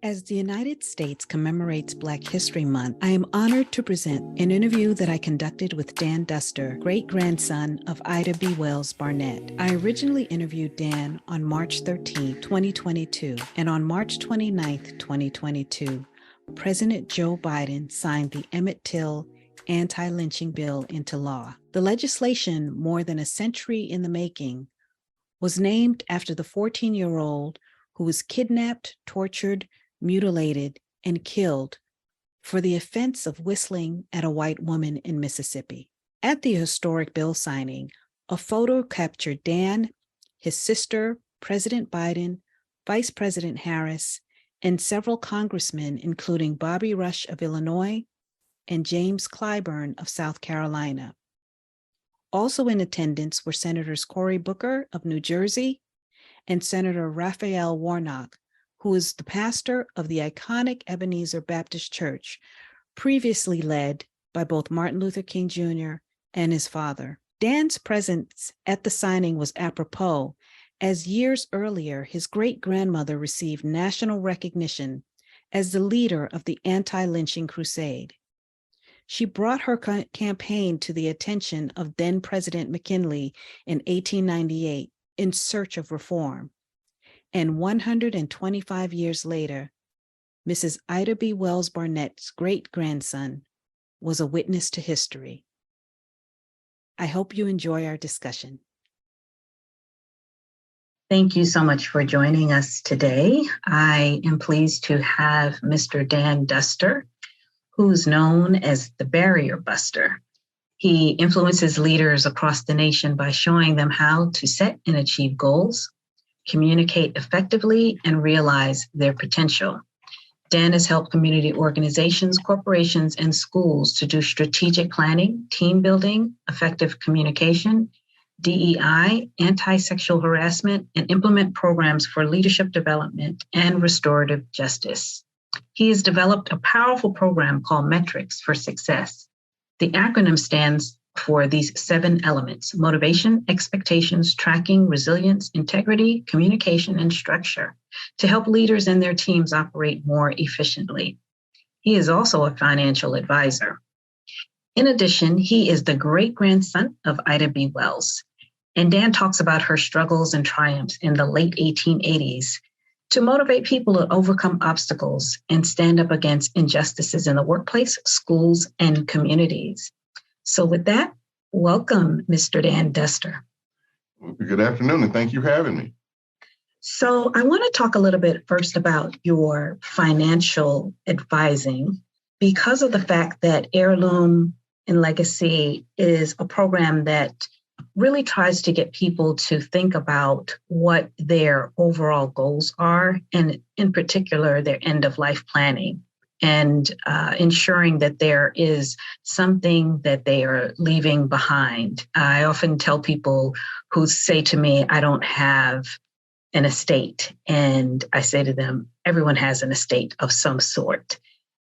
As the United States commemorates Black History Month, I am honored to present an interview that I conducted with Dan Duster, great-grandson of Ida B. Wells-Barnett. I originally interviewed Dan on March 13, 2022, and on March 29, 2022, President Joe Biden signed the Emmett Till Anti-Lynching bill into law. The legislation, more than a century in the making, was named after the 14-year-old who was kidnapped, tortured, mutilated, and killed for the offense of whistling at a white woman in Mississippi. At the historic bill signing, a photo captured Dan, his sister, President Biden, Vice President Harris, and several congressmen, including Bobby Rush of Illinois and James Clyburn of South Carolina. Also in attendance were Senators Cory Booker of New Jersey and Senator Raphael Warnock, who is the pastor of the iconic Ebenezer Baptist Church, previously led by both Martin Luther King Jr. and his father. Dan's presence at the signing was apropos, as years earlier, his great-grandmother received national recognition as the leader of the anti-lynching crusade. She brought her campaign to the attention of then-President McKinley in 1898 in search of reform. And 125 years later, Mrs. Ida B. Wells-Barnett's great-grandson was a witness to history. I hope you enjoy our discussion. Thank you so much for joining us today. I am pleased to have Mr. Dan Duster, who's known as the Barrier Buster. He influences leaders across the nation by showing them how to set and achieve goals, communicate effectively, and realize their potential. Dan has helped community organizations, corporations, and schools to do strategic planning, team building, effective communication, DEI, anti-sexual harassment, and implement programs for leadership development and restorative justice. He has developed a powerful program called Metrics for Success. The acronym stands for these 7 elements: motivation, expectations, tracking, resilience, integrity, communication, and structure, to help leaders and their teams operate more efficiently. He is also a financial advisor. In addition, he is the great-grandson of Ida B. Wells, and Dan talks about her struggles and triumphs in the late 1880s to motivate people to overcome obstacles and stand up against injustices in the workplace, schools, and communities. So with that, welcome, Mr. Dan Duster. Good afternoon, and thank you for having me. So I want to talk a little bit first about your financial advising, because of the fact that Heirloom and Legacy is a program that really tries to get people to think about what their overall goals are, and in particular, their end-of-life planning, and ensuring that there is something that they are leaving behind. I often tell people who say to me, I don't have an estate. And I say to them, everyone has an estate of some sort.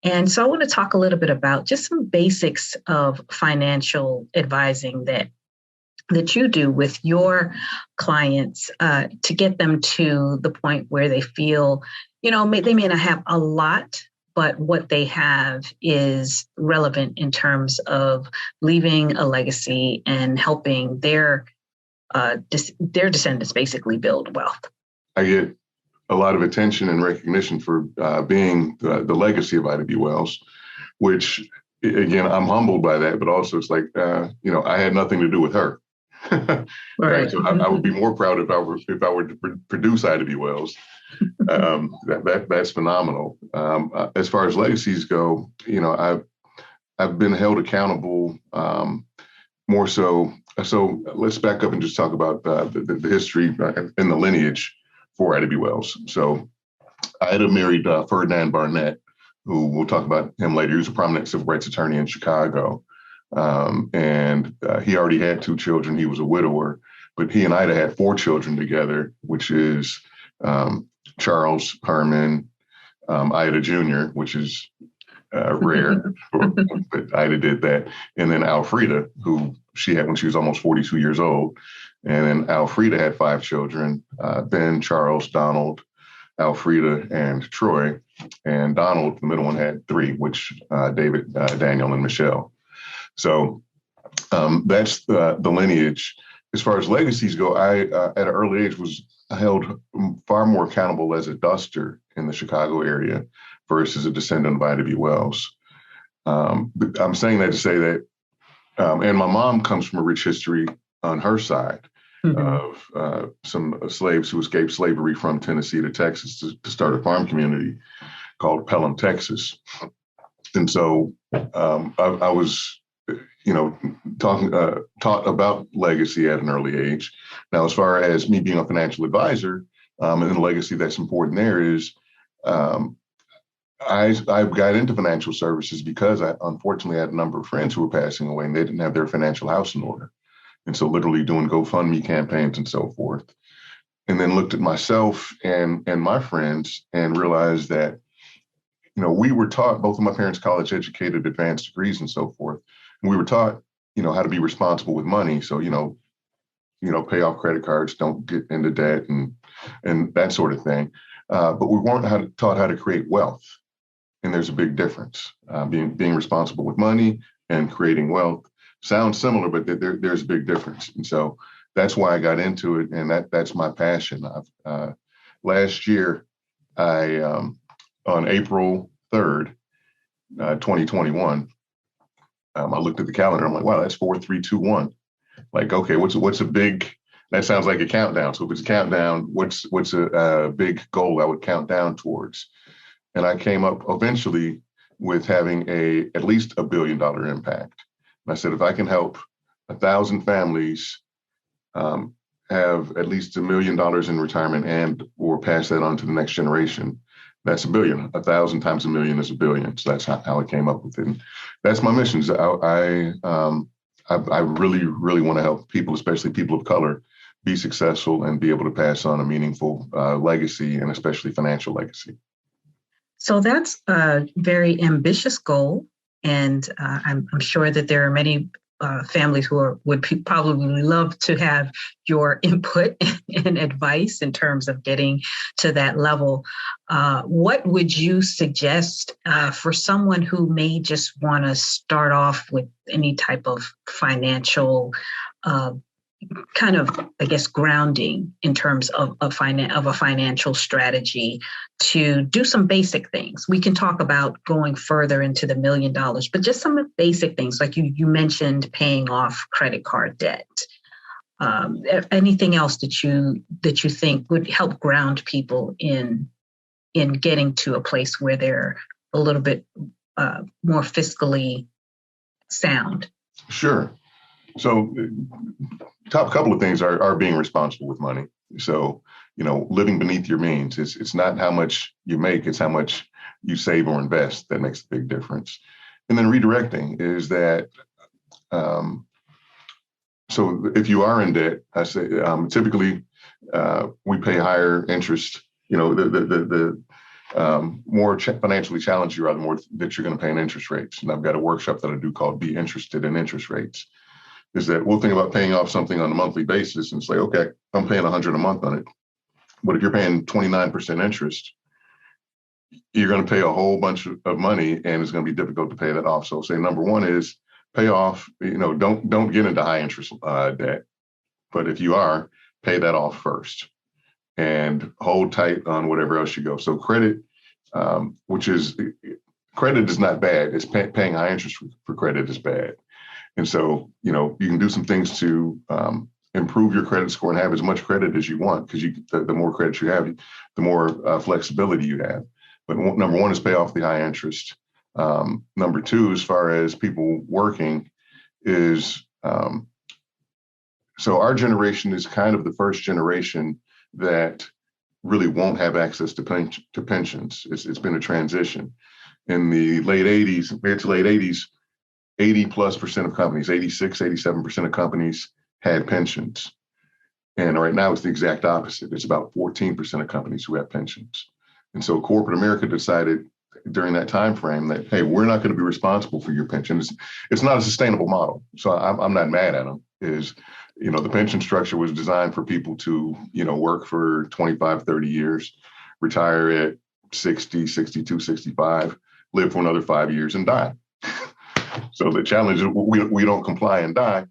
And so I want to talk a little bit about just some basics of financial advising that you do with your clients to get them to the point where they feel, they may not have a lot, but what they have is relevant in terms of leaving a legacy and helping their descendants basically build wealth. I get a lot of attention and recognition for being the legacy of Ida B. Wells, which, again, I'm humbled by that, but also it's like, I had nothing to do with her. Right. So I would be more proud if I were to produce Ida B. Wells. That's phenomenal. As far as legacies go, I've been held accountable more so. So let's back up and just talk about the history and the lineage for Ida B. Wells. So Ida married Ferdinand Barnett, who we'll talk about him later. He was a prominent civil rights attorney in Chicago. And he already had 2 children. He was a widower, but he and Ida had 4 children together, which is Charles, Herman, Ida Jr., which is rare, but Ida did that. And then Alfreda, who she had when she was almost 42 years old. And then Alfreda had 5 children, Ben, Charles, Donald, Alfreda, and Troy. And Donald, the middle one, had 3, which David, Daniel, and Michelle. So that's the lineage. As far as legacies go, I, at an early age, was held far more accountable as a duster in the Chicago area versus a descendant of Ida B. Wells. I'm saying that to say that, and my mom comes from a rich history on her side of some slaves who escaped slavery from Tennessee to Texas to start a farm community called Pelham, Texas. And so I was, taught about legacy at an early age. Now, as far as me being a financial advisor, and the legacy that's important there is, I got into financial services because I unfortunately had a number of friends who were passing away and they didn't have their financial house in order. And so literally doing GoFundMe campaigns and so forth. And then looked at myself and my friends and realized that, we were taught, both of my parents college educated, advanced degrees and so forth. And we were taught, how to be responsible with money. So, pay off credit cards, don't get into debt and that sort of thing. But we weren't taught how to create wealth. And there's a big difference. Being responsible with money and creating wealth sounds similar, but there's a big difference. And so that's why I got into it. And that's my passion. Last year, on April 3rd, 2021, I looked at the calendar. I'm like, wow, that's 4, 3, 2, 1. Like, okay, what's a big, that sounds like a countdown. So if it's a countdown, what's a big goal I would count down towards? And I came up eventually with having at least $1 billion impact. And I said, if I can help 1,000 families have at least $1 million in retirement and or pass that on to the next generation, that's $1 billion. 1,000 times $1 million is $1 billion. So that's how I came up with it. And that's my mission. I really, really want to help people, especially people of color, be successful and be able to pass on a meaningful legacy, and especially financial legacy. So that's a very ambitious goal. And I'm sure that there are many families who would probably love to have your input and advice in terms of getting to that level. What would you suggest for someone who may just want to start off with any type of financial kind of, I guess, grounding in terms of a financial strategy to do some basic things? We can talk about going further into the $1 million, but just some basic things, like you mentioned paying off credit card debt. Anything else that you think would help ground people in getting to a place where they're a little bit more fiscally sound? Sure. So top couple of things are being responsible with money. So, living beneath your means. It's not how much you make, it's how much you save or invest that makes the big difference. And then redirecting is that, so if you are in debt, I say typically we pay higher interest. The more financially challenged you are, the more that you're going to pay in interest rates. And I've got a workshop that I do called Be Interested in Interest Rates. Is that we'll think about paying off something on a monthly basis and say, okay, I'm paying $100 a month on it. But if you're paying 29% interest, you're going to pay a whole bunch of money, and it's going to be difficult to pay that off. So say number one is pay off, don't get into high interest debt. But if you are, pay that off first and hold tight on whatever else you go. So credit, credit is not bad. It's paying high interest for credit is bad. And so, you can do some things to improve your credit score and have as much credit as you want, because the more credit you have, the more flexibility you have. But number one is pay off the high interest. Number two, as far as people working, is so our generation is kind of the first generation that really won't have access to pensions. It's been a transition. In the late 80s, mid to late 80s, 80+% of companies, 87% of companies had pensions. And right now it's the exact opposite. It's about 14% of companies who have pensions. And so corporate America decided during that time frame that, hey, we're not going to be responsible for your pension. It's not a sustainable model. So I'm not mad at them. The pension structure was designed for people to, work for 25, 30 years, retire at 60, 62, 65, live for another 5 years and die. So the challenge is we don't comply and die.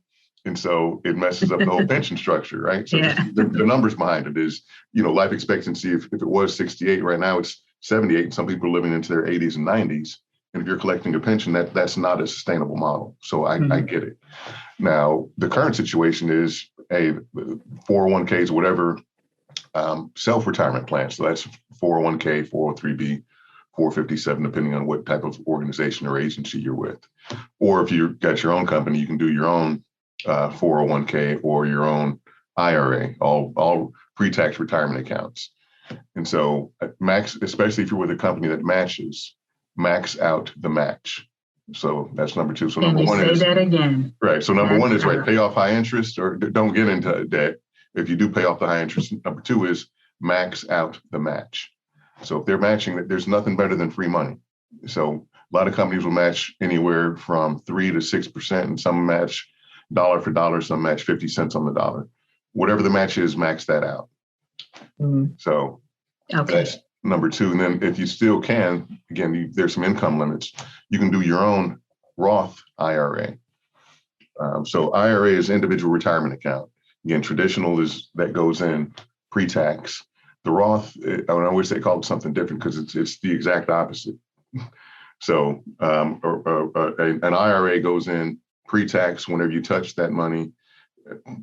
And so it messes up the whole pension structure, right? So Yeah. just the numbers behind it is, life expectancy, if it was 68, right now it's 78, and some people are living into their 80s and 90s. And if you're collecting a pension, that's not a sustainable model. So I get it. Now, the current situation is 401ks, whatever, self-retirement plan. So that's 401k, 403b, 457, depending on what type of organization or agency you're with. Or if you've got your own company, you can do your own 401k or your own IRA, all pre-tax retirement accounts. And so max, especially if you're with a company that matches, max out the match. So that's number two. So number one is, say that again. Right. So number one is, right, pay off high interest or don't get into debt. If you do pay off the high interest, number two is max out the match. So if they're matching, there's nothing better than free money. So a lot of companies will match anywhere from 3 to 6%, and some match dollar for dollar, some match 50 cents on the dollar. Whatever the match is, max that out. So that's number two. And then if you still can, again, there's some income limits. You can do your own Roth IRA. So IRA is individual retirement account. Again, traditional is that goes in pre-tax. The Roth, I wish they called it something different because it's the exact opposite. So an IRA goes in pre-tax whenever you touch that money,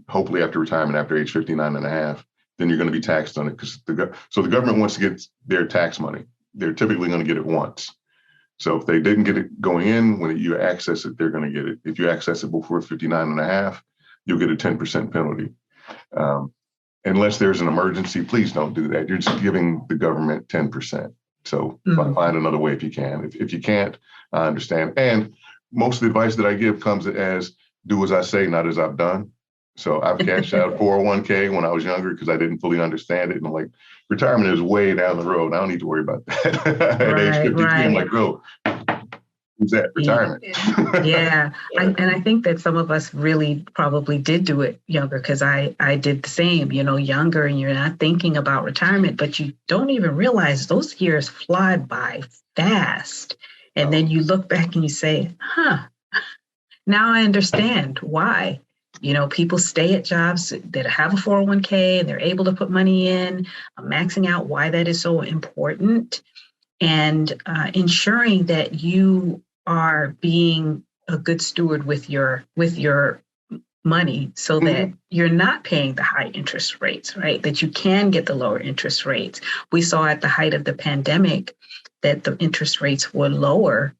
hopefully after retirement, after age 59 and a half, then you're going to be taxed on it because the government wants to get their tax money. They're typically going to get it once. So if they didn't get it going in, when you access it, they're going to get it. If you access it before 59 and a half, you'll get a 10% penalty. Unless there's an emergency, please don't do that. You're just giving the government 10%. So find another way if you can. If you can't, I understand. And most of the advice that I give comes as do as I say, not as I've done. So I've cashed out 401k when I was younger because I didn't fully understand it. And I'm like, retirement is way down the road. I don't need to worry about that. At age 53, I'm like, oh, who's that? Retirement. Yeah. And I think that some of us really probably did do it younger because I did the same, younger, and you're not thinking about retirement, but you don't even realize those years fly by fast. And then you look back and you say, now I understand why. People stay at jobs that have a 401k and they're able to put money in, maxing out why that is so important, and ensuring that you are being a good steward with your money so that you're not paying the high interest rates, right? That you can get the lower interest rates. We saw at the height of the pandemic that the interest rates were lower,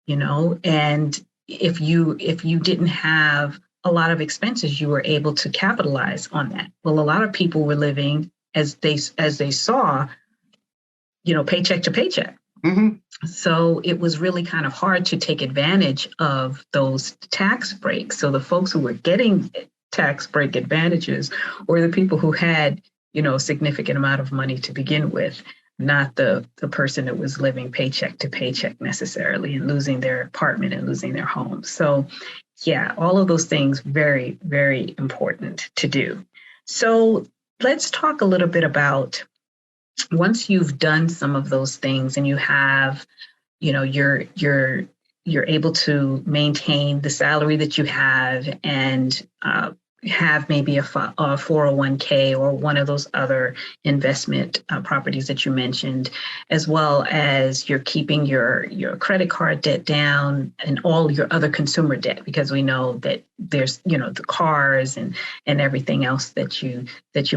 and if you didn't have a lot of expenses, you were able to capitalize on that. Well, a lot of people were living as they saw, paycheck to paycheck. So it was really kind of hard to take advantage of those tax breaks. So the folks who were getting tax break advantages were the people who had, a significant amount of money to begin with, not the person that was living paycheck to paycheck necessarily and losing their apartment and losing their home. So yeah, all of those things, very, very important to do. So let's talk a little bit about once you've done some of those things and you have, you're able to maintain the salary that you have and have maybe a 401k or one of those other investment properties that you mentioned, as well as you're keeping your credit card debt down and all your other consumer debt, because we know that there's, the cars and everything else that you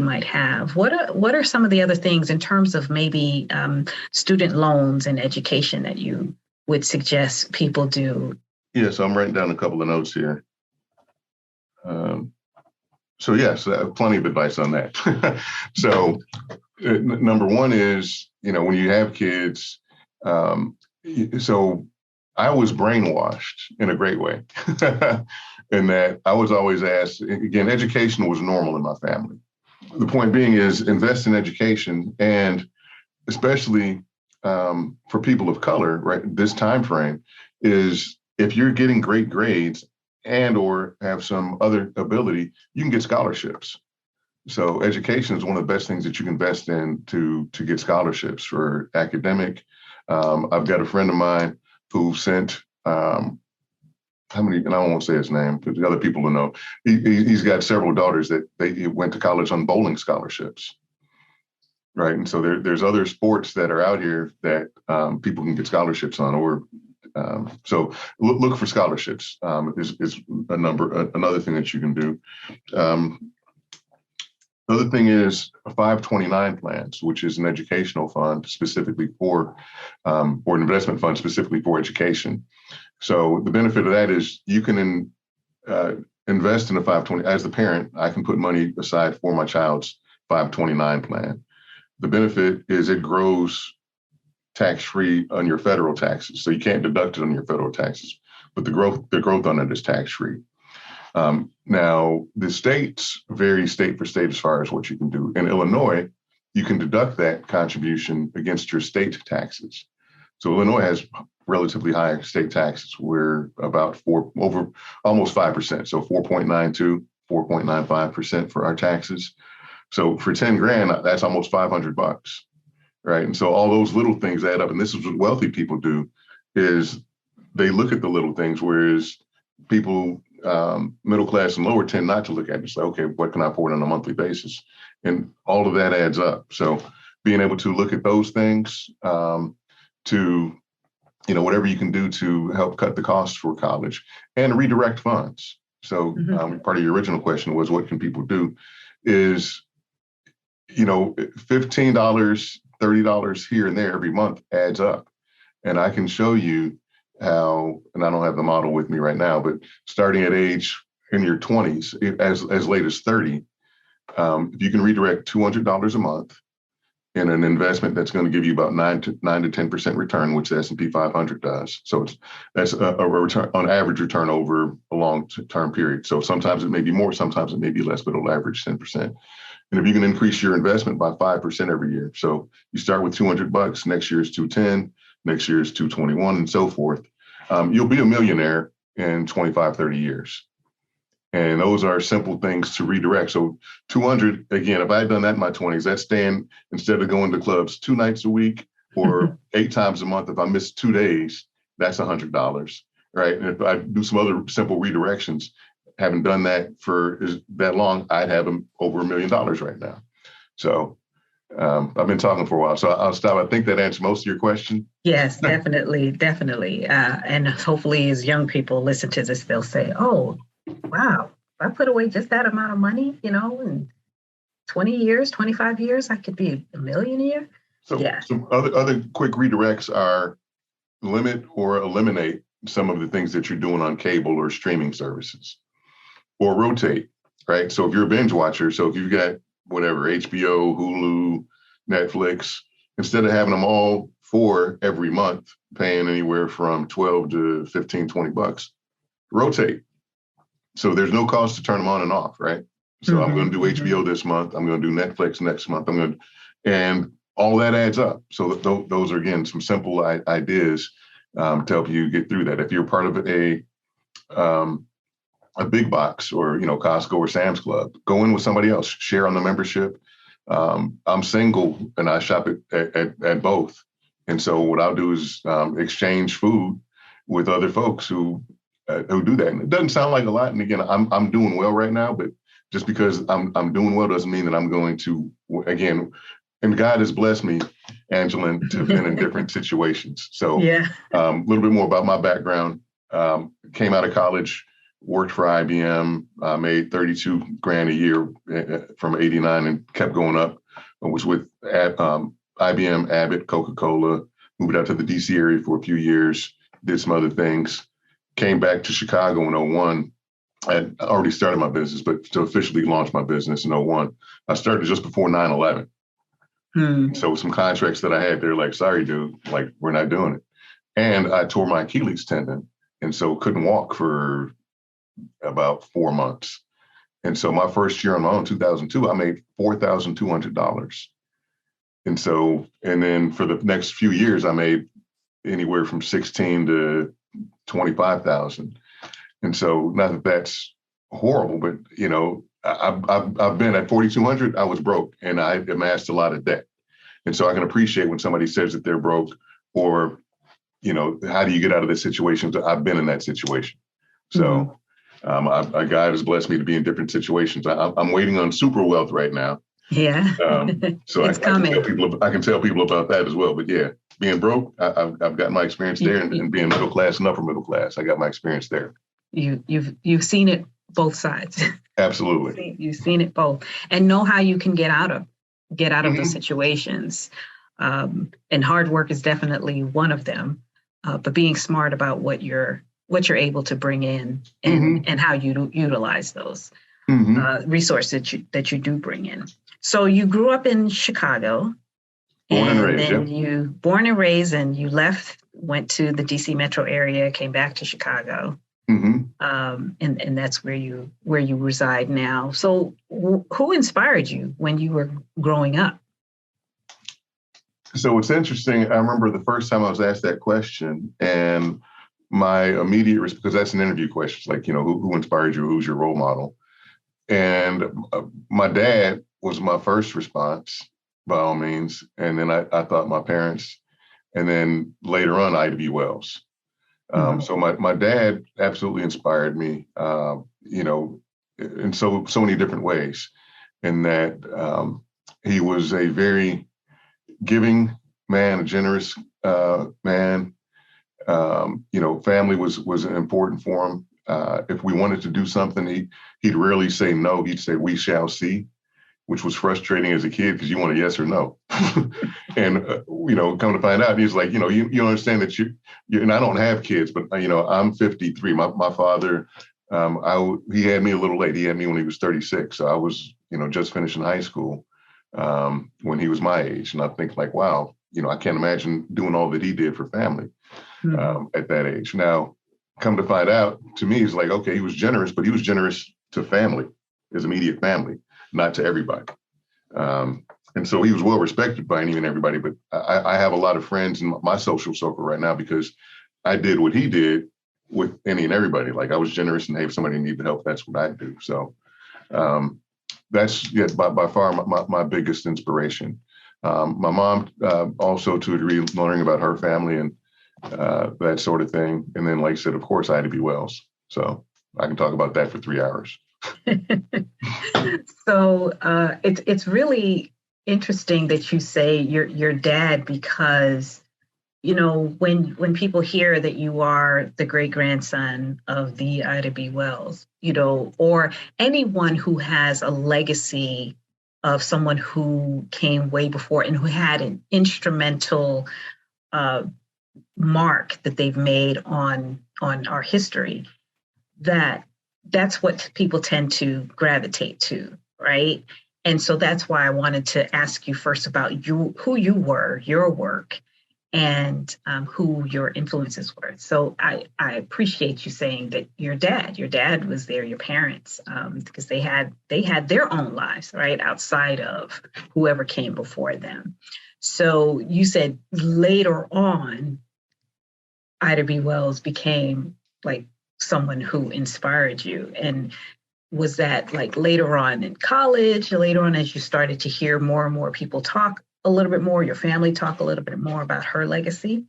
might have. What are some of the other things in terms of maybe student loans and education that you would suggest people do? Yeah, so I'm writing down a couple of notes here. So yes, plenty of advice on that. So number one is, when you have kids, so I was brainwashed in a great way in that I was always asked, again, education was normal in my family. The point being is invest in education, and especially for people of color, right? This time frame is if you're getting great grades and or have some other ability, you can get scholarships. So education is one of the best things that you can invest in to get scholarships for academic. I've got a friend of mine who sent how many, and I won't say his name, but the other people will know. He's got several daughters that they went to college on bowling scholarships, right? And so there's other sports that are out here that people can get scholarships on, or so look for scholarships. Is another thing that you can do. Another thing is 529 plans, which is an educational fund specifically for, or an investment fund specifically for education. So the benefit of that is you can invest in a 520. As the parent, I can put money aside for my child's 529 plan. The benefit is it grows tax-free on your federal taxes. So you can't deduct it on your federal taxes, but the growth on it is tax-free. Now, the states vary state for state as far as what you can do. In Illinois, you can deduct that contribution against your state taxes. So Illinois has relatively high state taxes. We're about almost 5%. So 4.92, 4.95% for our taxes. So for 10 grand, that's almost $500, right? And so all those little things add up. And this is what wealthy people do, is they look at the little things, whereas people, middle class and lower, tend not to look at it. It's like, okay, what can I afford on a monthly basis? And all of that adds up. So being able to look at those things, to, whatever you can do to help cut the costs for college and redirect funds. So part of your original question was, what can people do? Is, $15, $30 here and there every month adds up. And I can show you how, and I don't have the model with me right now, but starting at age in your 20s, as late as 30, if you can redirect $200 a month in an investment that's going to give you about 9 to 10% return, which the S&P 500 does. So that's a return on average return over a long-term period. So sometimes it may be more, sometimes it may be less, but it'll average 10%. And if you can increase your investment by 5% every year, so you start with $200, next year is 210, next year is 221, and so forth, you'll be a millionaire in 25, 30 years. And those are simple things to redirect. So 200, again, if I had done that in my 20s, that's staying, instead of going to clubs 2 nights a week or 8 times a month, if I miss 2 days, that's $100, right? And if I do some other simple redirections, haven't done that for that long, I'd have over $1 million right now. So I've been talking for a while, so I'll stop. I think that answers most of your question. Yes, definitely. And hopefully as young people listen to this, they'll say, oh, wow, if I put away just that amount of money, in 20 years, 25 years, I could be a millionaire. So some other quick redirects are limit or eliminate some of the things that you're doing on cable or streaming services, or rotate, right? So if you're a binge watcher, so if you've got whatever, HBO, Hulu, Netflix, instead of having them all 4 every month, paying anywhere from 12 to 15, $20, rotate. So there's no cost to turn them on and off, right? So I'm going to do HBO this month. I'm going to do Netflix next month. And all that adds up. So those are, again, some simple ideas to help you get through that. If you're part of a big box or, Costco or Sam's Club, go in with somebody else, share on the membership. I'm single and I shop at both. And so what I'll do is exchange food with other folks who do that. And it doesn't sound like a lot. And again, I'm doing well right now, but just because I'm doing well doesn't mean that I'm going to, again, and God has blessed me, Angelyn, to have been in different situations. So a little bit more about my background. Came out of college, worked for IBM, made 32 grand a year from 89 and kept going up. I was with IBM, Abbott, Coca-Cola, moved out to the DC area for a few years, did some other things, came back to Chicago in 01. I had already started my business, but to officially launch my business in 01, I started just before 9/11. So some contracts that I had, they're like, sorry, dude, like, we're not doing it. And I tore my Achilles tendon, and so couldn't walk for about 4 months. And so my first year on my own, 2002, I made $4,200. And then for the next few years, I made anywhere from 16 to 25,000. And so not that that's horrible, but I've been at 4,200. I was broke, and I amassed a lot of debt. And so I can appreciate when somebody says that they're broke, or, how do you get out of this situation? I've been in that situation. So God has blessed me to be in different situations. I'm waiting on super wealth right now. Yeah. So It's coming. I can tell people about that as well. But yeah, being broke, I've got my experience there, and being middle class and upper middle class, I got my experience there. You've seen it both sides. Absolutely. You've seen it both, and know how you can get out of those situations. And hard work is definitely one of them. But being smart about what you're able to bring in, and how you utilize those resources that you do bring in. So you grew up in Chicago, born and raised, and you left, went to the DC metro area, came back to Chicago, and that's where you reside now. So who inspired you when you were growing up? So it's interesting. I remember the first time I was asked that question, and my immediate response, because that's an interview question, it's like, who inspired you? Who's your role model? And my dad was my first response, by all means. And then I thought my parents, and then later on, Ida B. Wells. So my dad absolutely inspired me, in so many different ways, in that he was a very giving man, a generous man. Family was important for him. If we wanted to do something, he'd rarely say no. He'd say, "We shall see," which was frustrating as a kid because you want a yes or no. And, come to find out, he's like, you understand that and I don't have kids, but, I'm 53. My father, he had me a little late. He had me when he was 36. So I was, just finishing high school when he was my age. And I think like, wow, I can't imagine doing all that he did for family at that age. Now, come to find out, to me, it's like, okay, he was generous, but he was generous to family, his immediate family, not to everybody. And so he was well respected by any and everybody, but I have a lot of friends in my social circle right now because I did what he did with any and everybody. Like, I was generous, and hey, if somebody needed help, that's what I do. So that's by far my biggest inspiration. My mom also, to a degree, learning about her family and that sort of thing. And then, like I said, of course, Ida B. Wells. So I can talk about that for 3 hours. So it's really interesting that you say your dad, because when people hear that you are the great grandson of the Ida B. Wells, or anyone who has a legacy of someone who came way before and who had an instrumental mark that they've made on our history, that's what people tend to gravitate to, right? And so that's why I wanted to ask you first about who you were, your work, and who your influences were. So I appreciate you saying that your dad was there, your parents, because they had their own lives, right, outside of whoever came before them. So you said later on, Ida B. Wells became like someone who inspired you. And was that like later on in college, later on as you started to hear more and more people talk a little bit more, your family talk a little bit more about her legacy?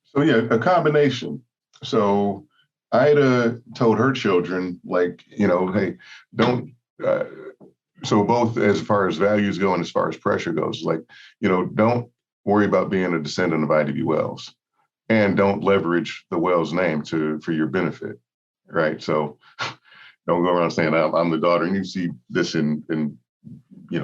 So yeah, a combination. So Ida told her children, like, hey, don't, so both as far as values go and as far as pressure goes, like, don't worry about being a descendant of Ida B. Wells, and don't leverage the Wells name for your benefit, right? So don't go around saying I'm the daughter. And you see this in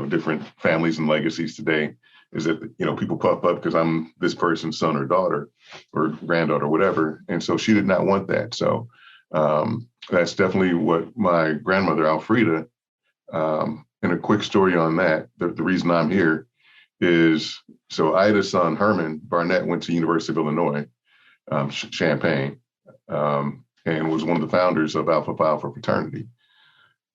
different families and legacies today, is that people puff up because I'm this person's son or daughter or granddaughter or whatever. And so she did not want that. So that's definitely what my grandmother Alfreda, and a quick story on that. The reason I'm here is, so Ida's son Herman Barnett went to University of Illinois, Champaign, and was one of the founders of Alpha Phi Alpha fraternity.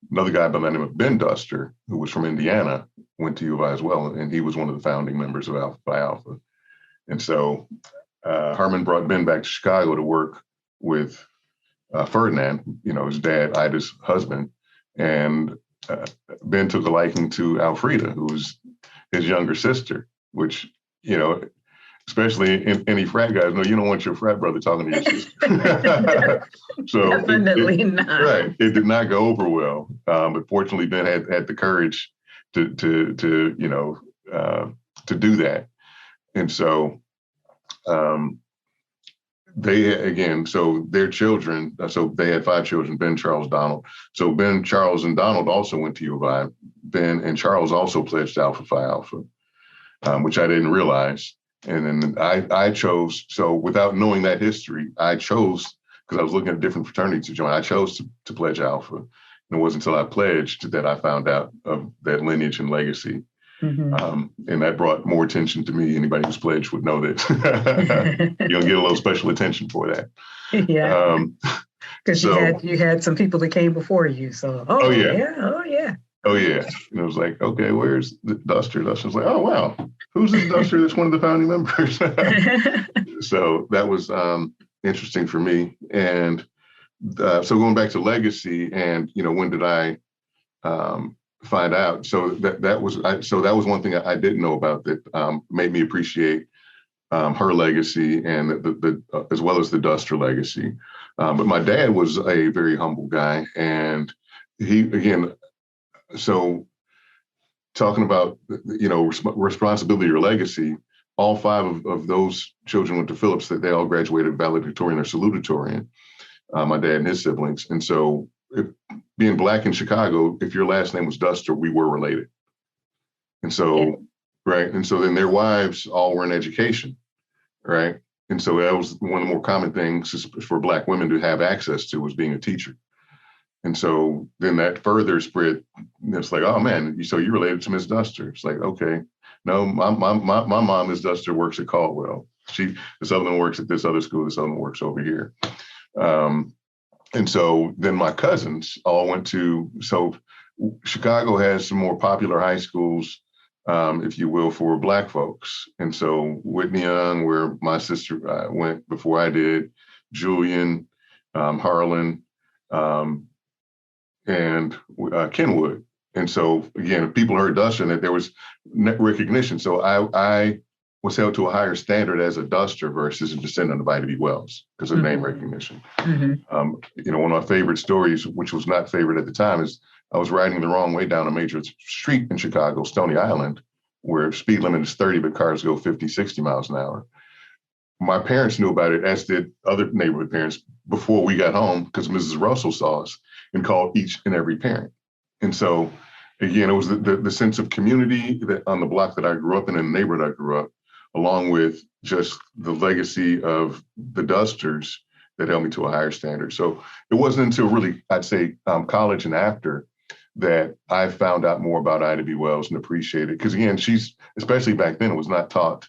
Another guy by the name of Ben Duster, who was from Indiana, went to U of I as well, and he was one of the founding members of Alpha Phi Alpha. And so Herman brought Ben back to Chicago to work with Ferdinand, his dad, Ida's husband. And Ben took a liking to Alfreda, who was his younger sister, which, especially in any frat guys know, you don't want your frat brother talking to your sister. So definitely not. Right. It did not go over well. But fortunately, Ben had the courage to do that. And so so their children, so they had 5 children, Ben, Charles, Donald. So Ben, Charles, and Donald also went to U of I. Ben and Charles also pledged Alpha Phi Alpha, which I didn't realize. And then I chose, so without knowing that history, I chose, because I was looking at different fraternities to join, I chose to pledge Alpha. And it wasn't until I pledged that I found out of that lineage and legacy. Mm-hmm. And that brought more attention to me. Anybody who's pledged would know that you'll get a little special attention for that. Yeah. Because you had some people that came before you. So, oh yeah. And it was like, okay, where's the Duster? Duster's like, oh, wow. Who's this Duster that's one of the founding members? So that was interesting for me. And so going back to legacy and, when did I find out? So that was one thing I didn't know about that made me appreciate her legacy and the as well as the Duster legacy. But my dad was a very humble guy, and he, again, so talking about, responsibility or legacy, all 5 of those children went to Phillips, that they all graduated valedictorian or salutatorian, my dad and his siblings. And so being Black in Chicago, if your last name was Duster, we were related. And so, right. And so then their wives all were in education, right? And so that was one of the more common things for Black women to have access to, was being a teacher. And so then that further spread. It's like, oh man, so you're related to Miss Duster. It's like, okay, no, my mom, Miss Duster, works at Caldwell. This other one works at this other school. This other one works over here. And so then my cousins all went to, so Chicago has some more popular high schools, if you will, for Black folks. And so Whitney Young, where my sister went before I did, Julian, Harlan, and Kenwood. And so, again, people heard Duster and that there was recognition. So I was held to a higher standard as a Duster versus a descendant of Ida B. Wells because of name recognition. Mm-hmm. One of my favorite stories, which was not favorite at the time, is I was riding the wrong way down a major street in Chicago, Stony Island, where speed limit is 30, but cars go 50, 60 miles an hour. My parents knew about it, as did other neighborhood parents, before we got home, because Mrs. Russell saw us and called each and every parent. And so, again, it was the sense of community that on the block that I grew up in and the neighborhood I grew up, along with just the legacy of the Dusters that held me to a higher standard. So it wasn't until really, I'd say, college and after that I found out more about Ida B. Wells and appreciated it. Because again, she's, especially back then, it was not taught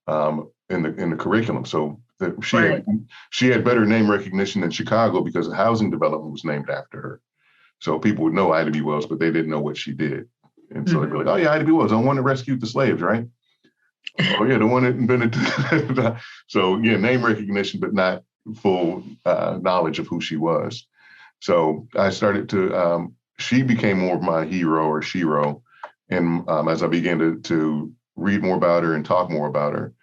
in the curriculum. So she had better name recognition than Chicago because the housing development was named after her. So people would know Ida B. Wells, but they didn't know what she did. And so they'd be like, oh yeah, Ida B. Wells, the one that rescued the slaves, right? Oh yeah, the one that invented. So yeah, name recognition, but not full knowledge of who she was. So I started to, she became more of my hero or shero. And as I began to read more about her and talk more about her,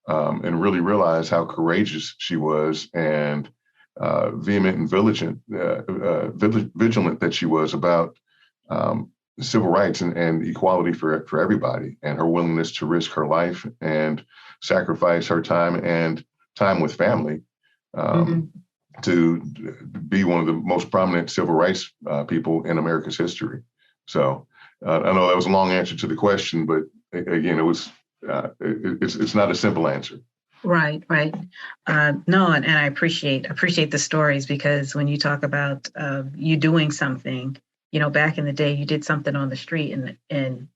and really realize how courageous she was and vehement and vigilant that she was about civil rights and equality for everybody, and her willingness to risk her life and sacrifice her time and time with family to be one of the most prominent civil rights people in America's history. So I know that was a long answer to the question, but again, it was it's not a simple answer. Right. No, and I appreciate the stories, because when you talk about you doing something, back in the day, you did something on the street and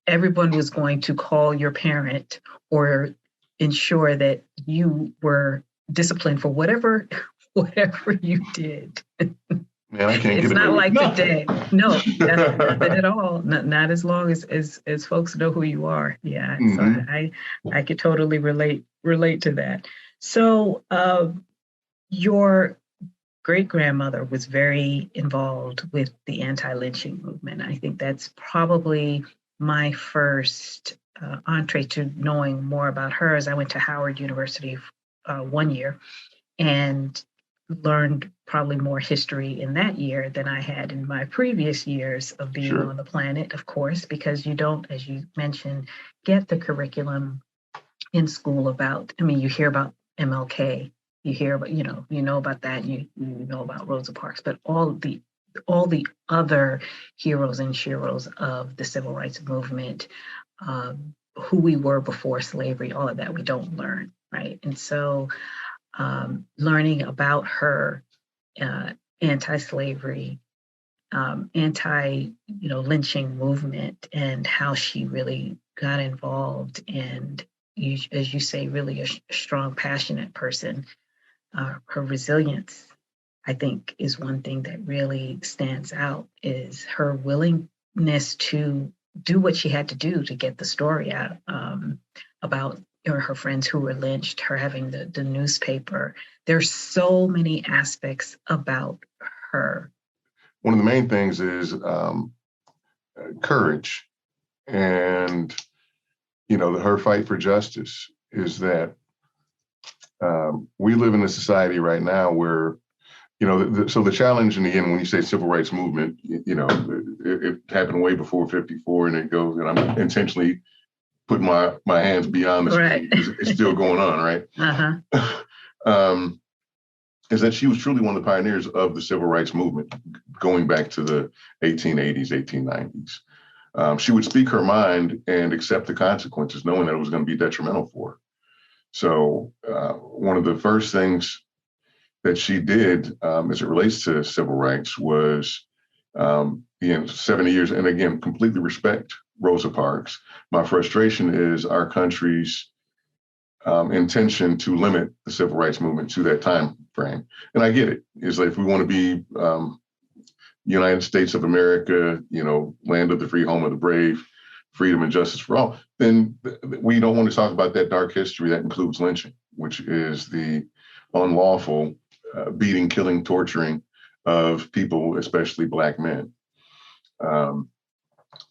everyone was going to call your parent or ensure that you were disciplined for whatever you did. Man, I can't it's get not like nothing. Today. No, nothing at all. Not as long as folks know who you are. Yeah. Mm-hmm. So I could totally relate to that. So your great-grandmother was very involved with the anti-lynching movement. I think that's probably my first entree to knowing more about her. As I went to Howard University 1 year and learned probably more history in that year than I had in my previous years of being Sure. on the planet, of course, because you don't, as you mentioned, get the curriculum in school about, I mean, you hear about MLK, you hear about, you know about that, you know about Rosa Parks, but all the other heroes and sheroes of the civil rights movement, who we were before slavery, all of that we don't learn, right? And so learning about her anti-slavery, anti-lynching movement, and how she really got involved, and as you say, really a strong, passionate person. Her resilience, I think, is one thing that really stands out, is her willingness to do what she had to do to get the story out about her friends who were lynched, her having the newspaper. There's so many aspects about her. One of the main things is courage, and her fight for justice is that we live in a society right now where so the challenge, and again, when you say civil rights movement, it happened way before 54, and it goes, and I'm intentionally putting my hands beyond the screen. Right. It's still going on, right? Uh-huh. Is that she was truly one of the pioneers of the civil rights movement, going back to the 1880s, 1890s. She would speak her mind and accept the consequences, knowing that it was going to be detrimental for her. So one of the first things that she did as it relates to civil rights was, 70 years, and again, completely respect Rosa Parks. My frustration is our country's intention to limit the civil rights movement to that time frame. And I get it. It's like, if we want to be United States of America, land of the free, home of the brave, freedom and justice for all, then we don't want to talk about that dark history that includes lynching, which is the unlawful beating, killing, torturing of people, especially Black men.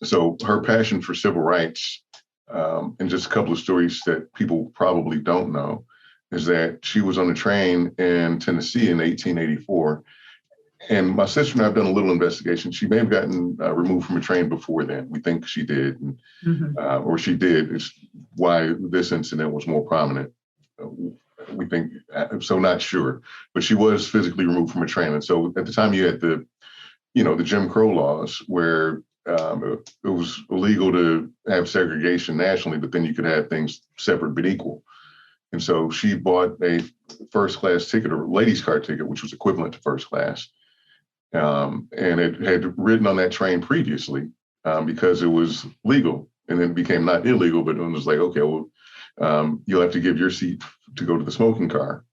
So her passion for civil rights, and just a couple of stories that people probably don't know, is that she was on a train in Tennessee in 1884. And my sister and I have done a little investigation. She may have gotten removed from a train before then. We think she did, or she did. It's why this incident was more prominent. We think, so not sure, but she was physically removed from a train. And so at the time you had the Jim Crow laws, where it was illegal to have segregation nationally, but then you could have things separate but equal. And so she bought a first class ticket, or ladies' car ticket, which was equivalent to first class. And it had ridden on that train previously because it was legal, and then it became not illegal, but it was like, okay, well, you'll have to give your seat to go to the smoking car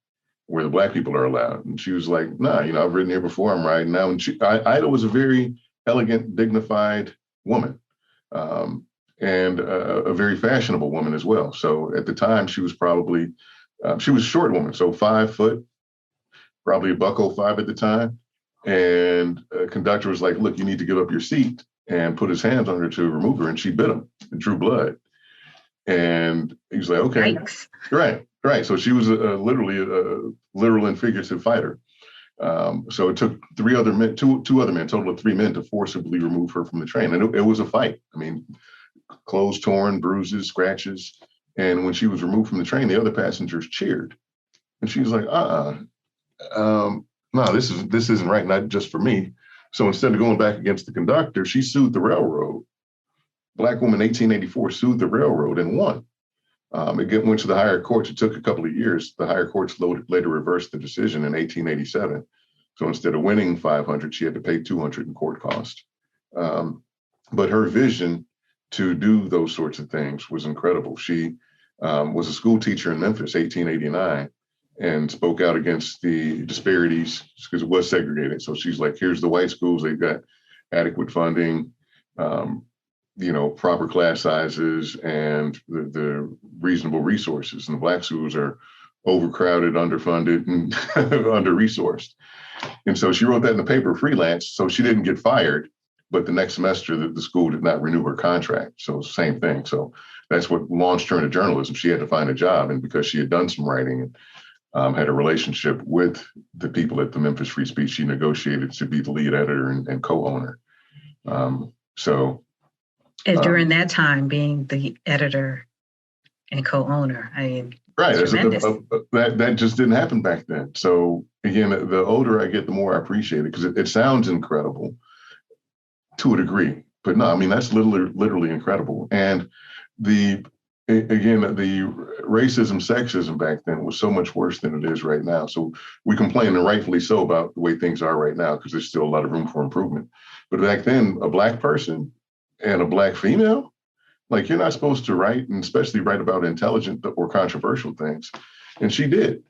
where the Black people are allowed. And she was like, nah, I've ridden here before, I'm riding now. And Ida was a very elegant, dignified woman, and a very fashionable woman as well. So at the time, she was probably, she was a short woman, so 5 foot, probably $105 at the time. And a conductor was like, look, you need to give up your seat, and put his hands on her to remove her. And she bit him and drew blood. And he was like, okay, Yikes. Right. So she was literally a literal and figurative fighter. So it took two other men, total of 3 men, to forcibly remove her from the train. And it was a fight. I mean, clothes torn, bruises, scratches. And when she was removed from the train, the other passengers cheered. And she was like, no, this isn't right, not just for me. So instead of going back against the conductor, she sued the railroad. Black woman, 1884, sued the railroad and won. It went to the higher courts. It took a couple of years. The higher courts later reversed the decision in 1887. So instead of winning $500, she had to pay $200 in court cost. But her vision to do those sorts of things was incredible. She was a school teacher in Memphis, 1889, and spoke out against the disparities because it was segregated. So she's like, here's the white schools, they've got adequate funding, proper class sizes, and the reasonable resources. And the Black schools are overcrowded, underfunded, and under-resourced. And so she wrote that in the paper freelance. So she didn't get fired, but the next semester the school did not renew her contract. So same thing. So that's what launched her into journalism. She had to find a job. And because she had done some writing and had a relationship with the people at the Memphis Free Speech, she negotiated to be the lead editor and co-owner. And during that time, being the editor and co-owner, I mean, right, that just didn't happen back then. So again, the older I get, the more I appreciate it, because it sounds incredible to a degree, but no, I mean that's literally incredible. And the racism, sexism back then was so much worse than it is right now. So we complain, and rightfully so, about the way things are right now, because there's still a lot of room for improvement. But back then, a Black person and a Black female, like, you're not supposed to write, and especially write about intelligent or controversial things. And she did.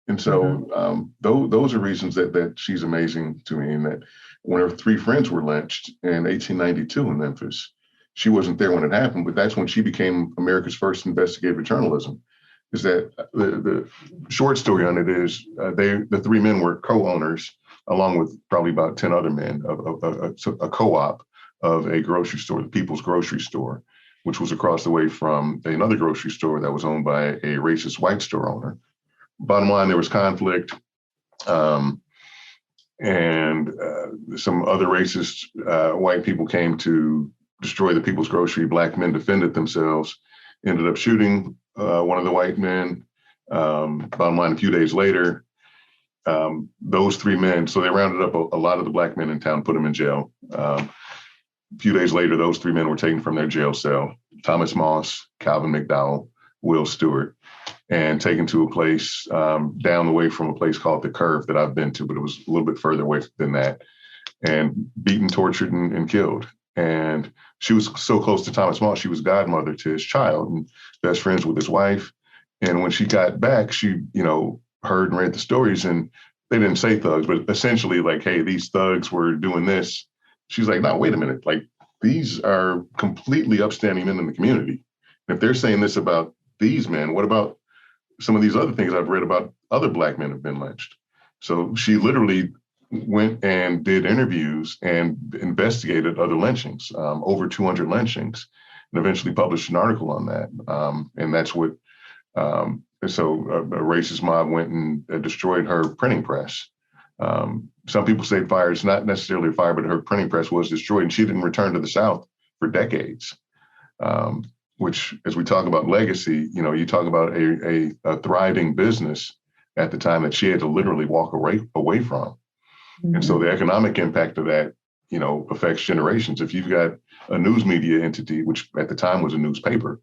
And so those are reasons that she's amazing to me. And that when her 3 friends were lynched in 1892 in Memphis, she wasn't there when it happened, but that's when she became America's first investigative journalism. Is that the short story on it is the 3 men were co-owners, along with probably about 10 other men, of a co-op of a grocery store, the People's Grocery Store, which was across the way from another grocery store that was owned by a racist white store owner. Bottom line, there was conflict, and some other racist white people came to destroy the People's Grocery. Black men defended themselves, ended up shooting one of the white men. Bottom line, a few days later, those 3 men, so they rounded up a lot of the Black men in town, put them in jail. A few days later, those 3 men were taken from their jail cell, Thomas Moss, Calvin McDowell, Will Stewart, and taken to a place down the way from a place called The Curve that I've been to, but it was a little bit further away than that, and beaten, tortured, and killed. And she was so close to Thomas Moss, she was godmother to his child and best friends with his wife. And when she got back, she, heard and read the stories, and they didn't say thugs, but essentially like, hey, these thugs were doing this. She's like, no, wait a minute. Like, these are completely upstanding men in the community. And if they're saying this about these men, what about some of these other things I've read about other Black men have been lynched? So she literally went and did interviews and investigated other lynchings, over 200 lynchings, and eventually published an article on that. And that's what, so a racist mob went and destroyed her printing press. Some people say fire. It's not necessarily a fire, but her printing press was destroyed, and she didn't return to the South for decades. Which, as we talk about legacy, you talk about a thriving business at the time that she had to literally walk away from. Mm-hmm. And so the economic impact of that, affects generations. If you've got a news media entity, which at the time was a newspaper,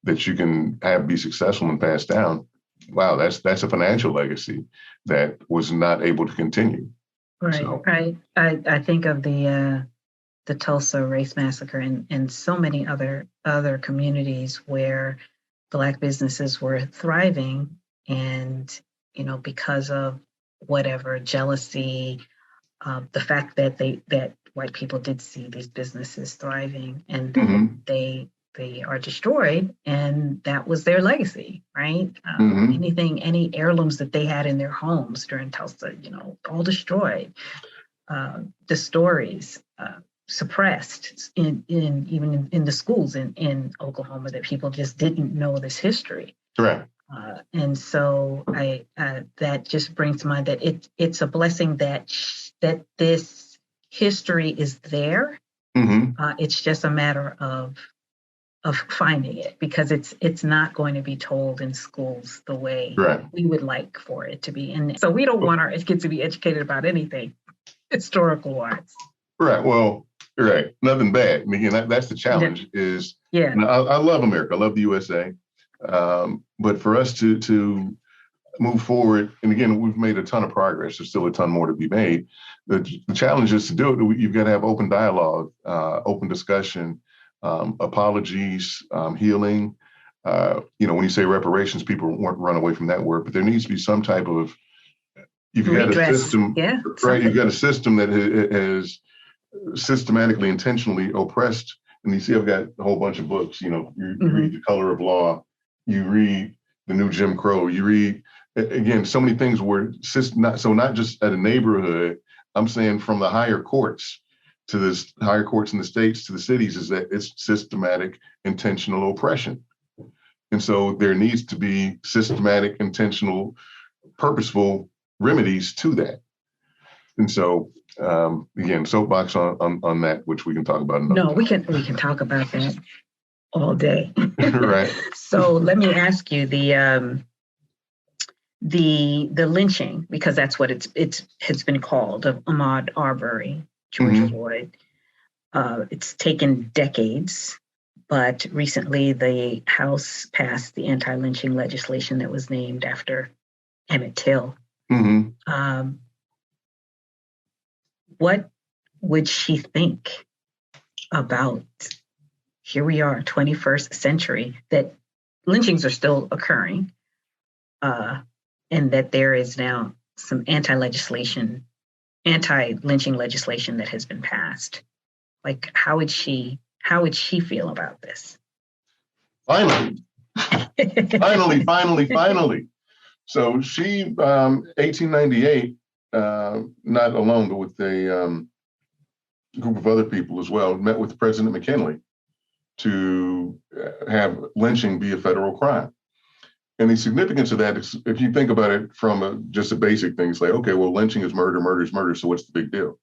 that you can have be successful and pass down, wow, that's a financial legacy that was not able to continue. Right, so. Right. I think of the Tulsa race massacre and so many other communities where Black businesses were thriving, and because of whatever jealousy, the fact that white people did see these businesses thriving, and mm-hmm. they are destroyed, and that was their legacy, right? Mm-hmm. Any heirlooms that they had in their homes during Tulsa, all destroyed. The stories suppressed even in the schools in Oklahoma, that people just didn't know this history. Correct. And so that just brings to mind that it's a blessing that this history is there. Mm-hmm. It's just a matter of finding it, because it's not going to be told in schools the way we would like for it to be. And so we don't want our kids to be educated about anything historical wise. Right. Well, right. Nothing bad. I mean, that's the challenge. Is I love America. I love the USA. But for us to move forward, and again, we've made a ton of progress. There's still a ton more to be made. The challenge is to do it. You've got to have open dialogue, open discussion, apologies, healing. When you say reparations, people won't run away from that word, but there needs to be some type of, you've got a system, right? You've got a system that has systematically, intentionally oppressed. And you see, I've got a whole bunch of books. You mm-hmm. read The Color of Law, you read The New Jim Crow, you read again, so many things were not just at a neighborhood. I'm saying from the higher courts to the higher courts in the states to the cities, is that it's systematic, intentional oppression. And so there needs to be systematic, intentional, purposeful remedies to that. And so, again, soapbox on that, which we can talk about another time. We can talk about that all day. Right. So let me ask you the lynching, because that's what it has been called, of Ahmaud Arbery, George Floyd. It's taken decades, but recently the House passed the anti-lynching legislation that was named after Emmett Till. What would she think about, here we are, 21st century, that lynchings are still occurring, and that there is now some anti-lynching legislation that has been passed? Like, how would she feel about this? Finally. So she, 1898, not alone, but with a group of other people as well, met with President McKinley to have lynching be a federal crime. And the significance of that is, if you think about it from just a basic thing, it's like, okay, well, lynching is murder, murder is murder, so what's the big deal?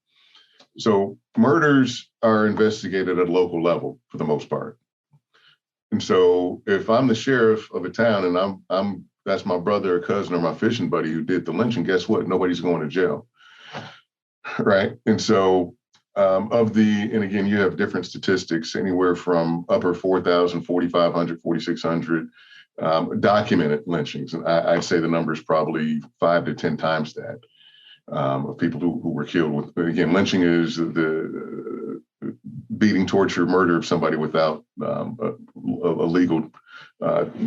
So murders are investigated at a local level for the most part. And so if I'm the sheriff of a town and that's my brother or cousin or my fishing buddy who did the lynching, guess what? Nobody's going to jail, right? And so and again, you have different statistics, anywhere from upper 4,000, 4,500, 4,600 documented lynchings. And I'd say the number is probably 5 to 10 times that of people who were killed with. But again, lynching is the beating, torture, murder of somebody without a legal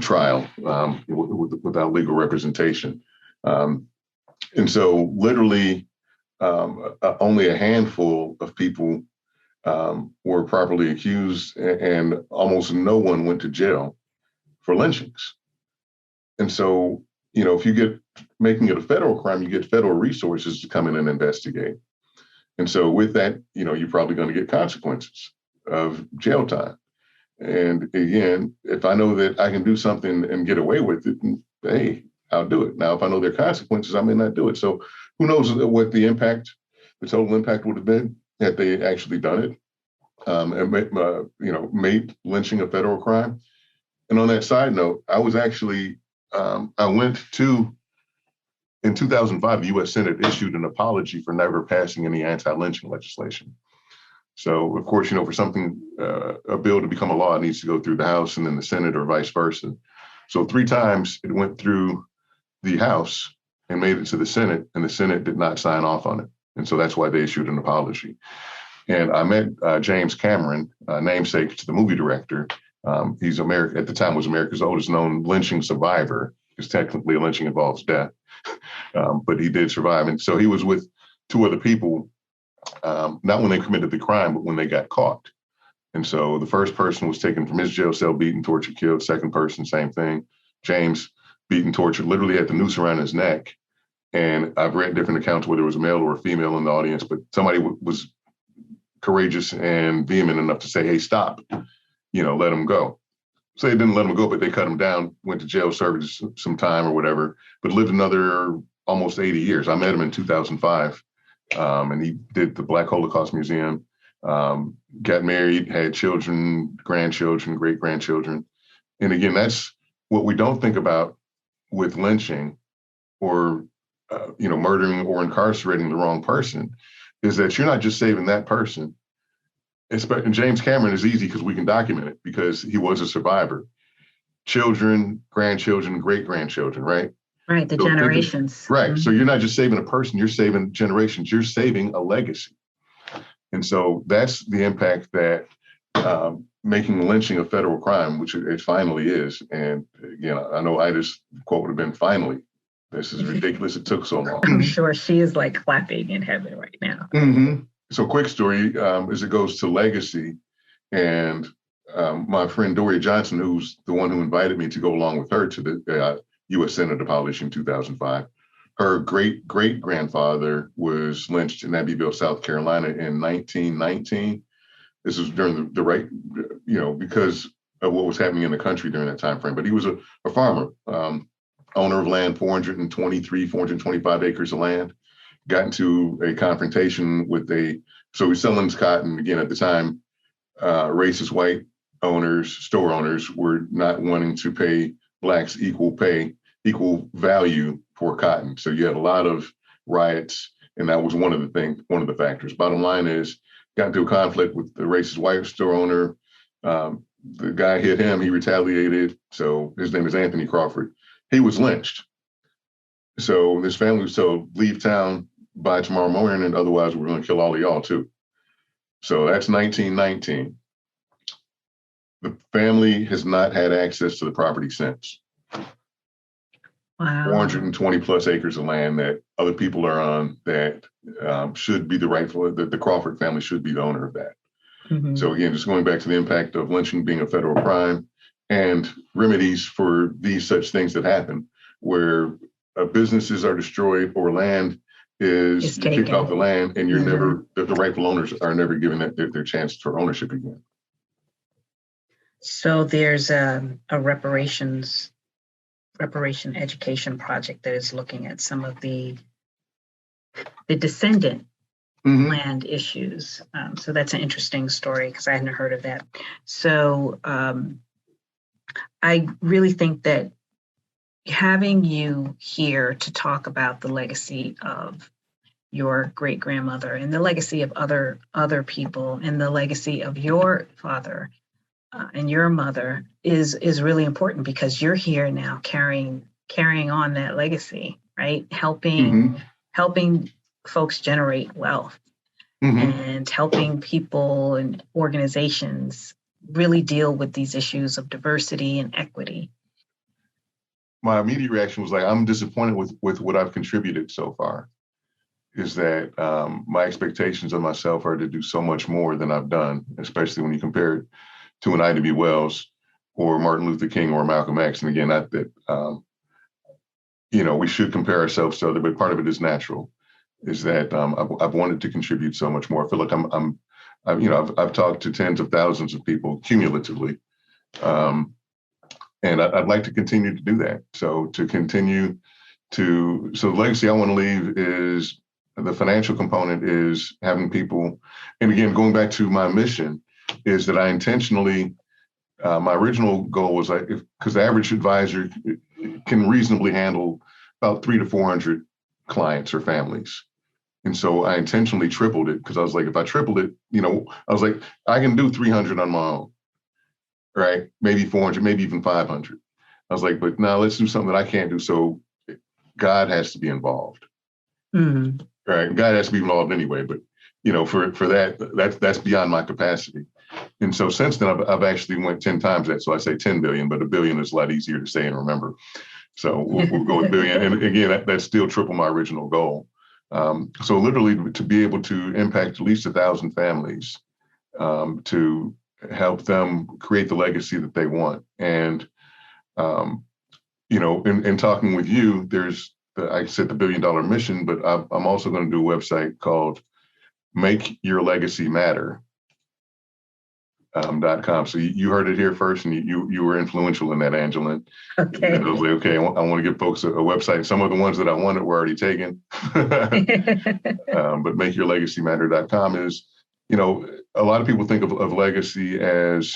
trial, without legal representation. And so literally only a handful of people were properly accused, and almost no one went to jail for lynchings. And so, if you get making it a federal crime, you get federal resources to come in and investigate. And so with that, you're probably going to get consequences of jail time. And again, if I know that I can do something and get away with it, hey, I'll do it. Now, if I know there are consequences, I may not do it. So who knows what the total impact would have been had they actually done it, and made lynching a federal crime. And on that side note, I was actually, in 2005, the U.S. Senate issued an apology for never passing any anti-lynching legislation. So, of course, for something, a bill to become a law, it needs to go through the House and then the Senate, or vice versa. So 3 times it went through the House and made it to the Senate, and the Senate did not sign off on it. And so that's why they issued an apology. And I met James Cameron, namesake to the movie director. He's at the time was America's oldest known lynching survivor, because technically a lynching involves death, but he did survive. And so he was with 2 other people, not when they committed the crime, but when they got caught. And so the first person was taken from his jail cell, beaten, tortured, killed. Second person, same thing. James, beaten, tortured, literally had the noose around his neck. And I've read different accounts whether it was a male or a female in the audience, but somebody was courageous and vehement enough to say, hey, stop, let him go. So they didn't let him go, but they cut him down, went to jail, served some time or whatever, but lived another almost 80 years. I met him in 2005, and he did the Black Holocaust Museum, got married, had children, grandchildren, great-grandchildren. And again, that's what we don't think about with lynching or, murdering or incarcerating the wrong person, is that you're not just saving that person. And James Cameron is easy because we can document it because he was a survivor. Children, grandchildren, great-grandchildren, right? Right, the generations. Right. Mm-hmm. So you're not just saving a person, you're saving generations, you're saving a legacy. And so that's the impact that making lynching a federal crime, which it finally is. And again, I know Ida's quote would have been, finally. This is ridiculous. It took so long. I'm sure she is like clapping in heaven right now. Mm-hmm. So quick story, as it goes to legacy, and my friend Doria Johnson, who's the one who invited me to go along with her to U.S. Senate abolished in 2005. Her great-great-grandfather was lynched in Abbeville, South Carolina in 1919. This was during the right, because of what was happening in the country during that time frame. But he was a farmer, owner of land, 425 acres of land. Got into a confrontation with so he's selling his cotton. Again, at the time, racist white store owners were not wanting to pay Blacks equal value for cotton. So you had a lot of riots, and that was one of the factors. Bottom line is, got into a conflict with the racist white store owner. The guy hit him, he retaliated. So his name is Anthony Crawford. He was lynched. So this family was told, leave town by tomorrow morning, and otherwise we're going to kill all of y'all too. So that's 1919. The family has not had access to the property since. Wow. 420 plus acres of land that other people are on that should be the Crawford family should be the owner of that. Mm-hmm. So again, just going back to the impact of lynching being a federal crime and remedies for these such things that happen where businesses are destroyed or land is kicked off the land, and you're never, the rightful owners are never given their chance for ownership again. So there's a reparation education project that is looking at some of the descendant land issues. So that's an interesting story because I hadn't heard of that. So I really think that having you here to talk about the legacy of your great grandmother and the legacy of other people and the legacy of your father and your mother is really important because you're here now carrying on that legacy, right? Helping folks generate wealth and helping people and organizations really deal with these issues of diversity and equity. My immediate reaction was like, I'm disappointed with what I've contributed so far. Is that my expectations of myself are to do so much more than I've done, especially when you compare it to an Ida B. Wells or Martin Luther King or Malcolm X. And again, not that, we should compare ourselves to other, but part of it is natural, is that I've wanted to contribute so much more. I feel like I've talked to tens of thousands of people cumulatively. And I'd like to continue to do that. So the legacy I want to leave is the financial component is having people, and again, going back to my mission, is that I intentionally, my original goal was because the average advisor can reasonably handle about 300 to 400 clients or families. And so I intentionally tripled it because I was like, if I tripled it, I was like, I can do 300 on my own, right? Maybe 400, maybe even 500. I was like, but now let's do something that I can't do. So God has to be involved. Mm-hmm. Right. God has to be involved anyway, but for that's beyond my capacity. And so since then I've actually went 10 times that. So I say 10 billion, but a billion is a lot easier to say and remember. So we'll go with billion. And again, that's still triple my original goal. So literally to be able to impact at least 1,000 families, to help them create the legacy that they want. And, in talking with you, there's, I said the $1 billion mission, but I'm also going to do a website called Make Your Legacy Matter. .com. So you heard it here first, and you were influential in that, Angela. Okay. And I was like, okay, I want to give folks a website. Some of the ones that I wanted were already taken. But makeyourlegacymatter.com is, a lot of people think of legacy as,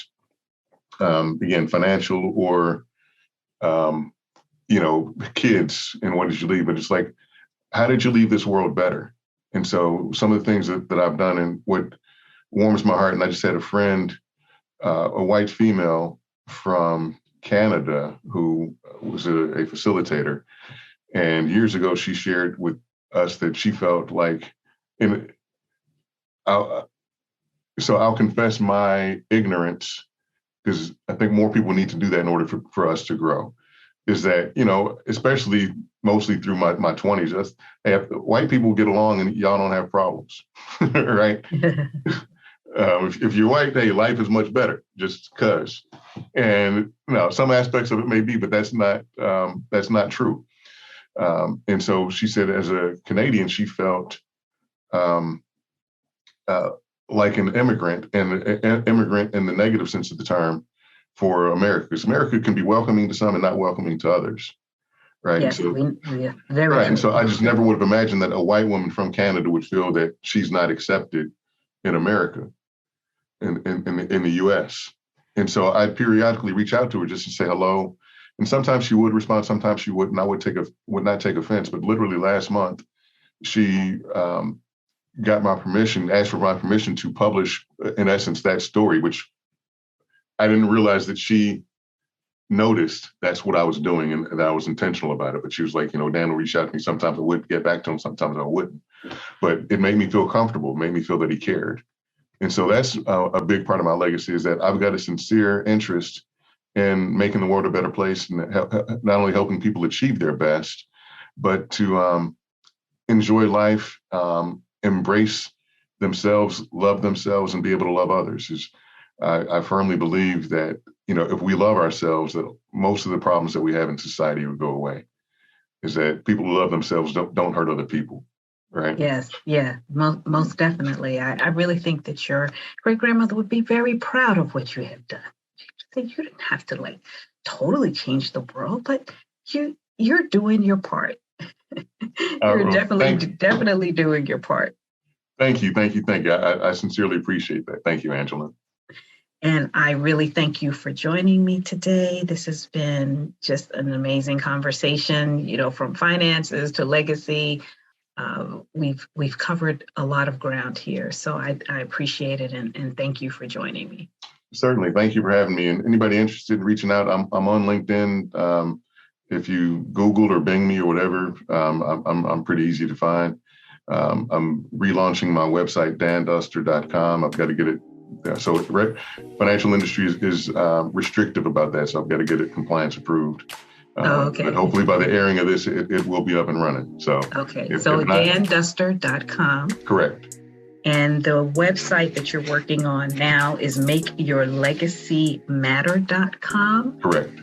again, financial or, kids and what did you leave? But it's like, how did you leave this world better? And so some of the things that I've done and what warms my heart, and I just had a friend, a white female from Canada who was a facilitator. And years ago, she shared with us that she felt like, so I'll confess my ignorance, because I think more people need to do that in order for us to grow, is that, especially mostly through my 20s, white people get along and y'all don't have problems, right? If you're white, hey, life is much better just because. And some aspects of it may be, but that's not true. And so she said, as a Canadian, she felt like an immigrant, and an immigrant in the negative sense of the term, for America, because America can be welcoming to some and not welcoming to others, right? Yes, so, very right. true. And so I just never would have imagined that a white woman from Canada would feel that she's not accepted in America, in the U.S. And so I periodically reach out to her just to say hello. And sometimes she would respond, sometimes she wouldn't. I would not take offense. But literally last month, she got my permission, asked for my permission to publish, in essence, that story, which I didn't realize that she noticed that's what I was doing and that I was intentional about it. But she was like, Dan will reach out to me. Sometimes I would get back to him, sometimes I wouldn't. But it made me feel comfortable, made me feel that he cared. And so that's a big part of my legacy, is that I've got a sincere interest in making the world a better place, and not only helping people achieve their best, but to enjoy life, embrace themselves, love themselves, and be able to love others. I firmly believe that, if we love ourselves, that most of the problems that we have in society would go away. Is that people who love themselves don't hurt other people, right? Yes, yeah, most definitely. I really think that your great-grandmother would be very proud of what you have done. You didn't have to totally change the world, but you're doing your part. You're definitely doing your part. Thank you. I sincerely appreciate that. Thank you, Angela. And I really thank you for joining me today. This has been just an amazing conversation, from finances to legacy. We've covered a lot of ground here. So I appreciate it. And thank you for joining me. Certainly. Thank you for having me. And anybody interested in reaching out, I'm on LinkedIn. If you Google or Bing me or whatever, I'm pretty easy to find. I'm relaunching my website, danduster.com. I've got to get it. So financial industry is restrictive about that. So I've got to get it compliance approved. Okay. But hopefully by the airing of this, it will be up and running. So okay. danduster.com. Correct. And the website that you're working on now is makeyourlegacymatter.com. Correct.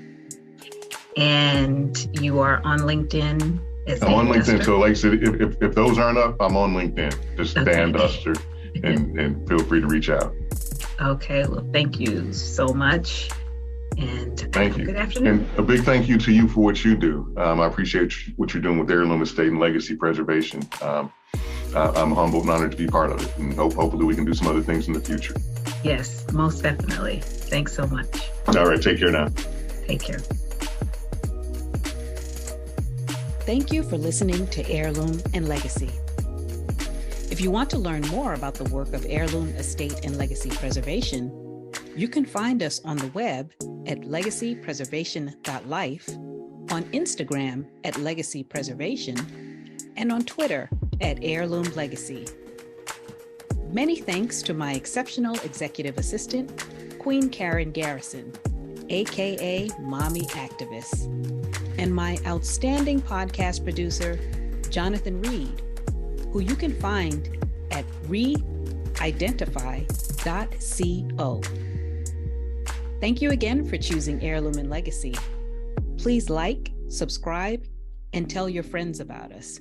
And you are on LinkedIn as I'm on Duster? LinkedIn. So like I said, if those aren't up, I'm on LinkedIn. Just Dan Duster, and feel free to reach out. Okay. Well, thank you so much. And thank you. Good afternoon. And a big thank you to you for what you do. I appreciate what you're doing with heirloom estate and legacy preservation. I'm humbled and honored to be part of it, and hopefully we can do some other things in the future. Yes, most definitely. Thanks so much. All right, take care now. Take care. Thank you for listening to Heirloom and Legacy. If you want to learn more about the work of heirloom estate and legacy preservation, you can find us on the web at legacypreservation.life, on Instagram at legacypreservation, and on Twitter at Heirloom Legacy. Many thanks to my exceptional executive assistant, Queen Karen Garrison, aka Mommy Activist, and my outstanding podcast producer, Jonathan Reed, who you can find at reidentify.co. Thank you again for choosing Heirloom and Legacy. Please like, subscribe, and tell your friends about us.